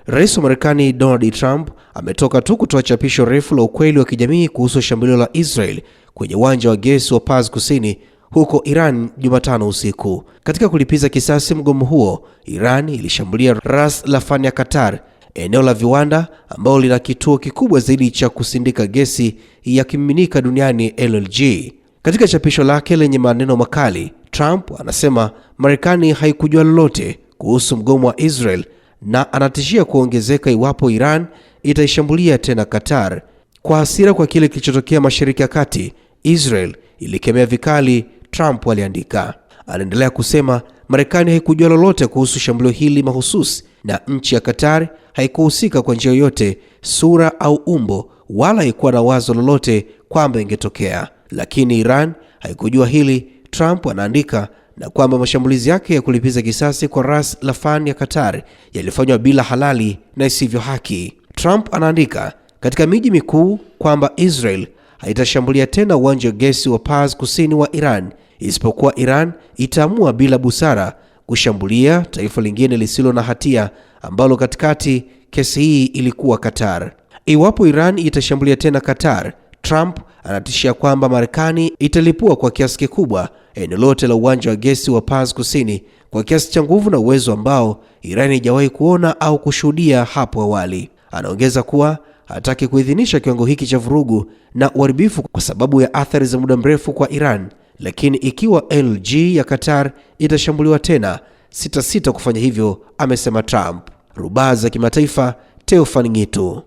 Rais wa Marekani Donald Trump ametoka tu kutoa chapisho refu la ukweli wa kijamii kuhusu shambulio la Israel kwenye uwanja wa gesi wa Paz Kusini huko Iran Jumatano usiku. Katika kulipiza kisasi mgomo huo, Iran ilishambulia Ras Laffan ya Qatar, eneo la viwanda ambalo lina kituo kikubwa zaidi cha kusindika gesi ya kimiminika duniani LNG. Katika chapisho lake lenye maneno makali, Trump anasema Marekani haikujua lolote kuhusu mgomo wa Israel na anatishia kuongezeka iwapo Iran itaishambulia tena Qatar. Kwa hasira kwa kile kilichotokea Mashariki ya Kati, Israel ilikemea vikali, Trump aliandika. Anaendelea kusema Marekani haikujua lolote kuhusu shambulio hili mahususi na nchi ya Qatar haikuhusika kwa njia yoyote, sura au umbo, wala haikuwa na wazo lolote kwamba ingetokea. Lakini Iran haikujua hili, Trump anaandika, na kwamba mashambulizi yake ya kulipiza kisasi kwa Ras Laffan ya Qatar yalifanywa bila halali na isivyo haki. Trump anaandika katika miji mikuu kwamba Israel haitashambulia tena uwanja wa gesi wa Paz Kusini wa Iran, isipokuwa Iran itaamua bila busara kushambulia taifa lingine lisilo na hatia ambalo katikati kesi hii ilikuwa Qatar. Iwapo Iran itashambulia tena Qatar, Trump anatishia kwamba Marekani italipua kwa kiasi kikubwa eneo lote la uwanja wa gesi wa Paz Kusini kwa kiasi cha nguvu na uwezo ambao Iran haijawahi kuona au kushuhudia hapo awali. Anaongeza kuwa hataki kuidhinisha kiwango hiki cha vurugu na uharibifu kwa sababu ya athari za muda mrefu kwa Iran, lakini ikiwa LNG ya Qatar itashambuliwa tena, sitasita kufanya hivyo, amesema Trump. Rubaa za kimataifa, Theophane Ngitu.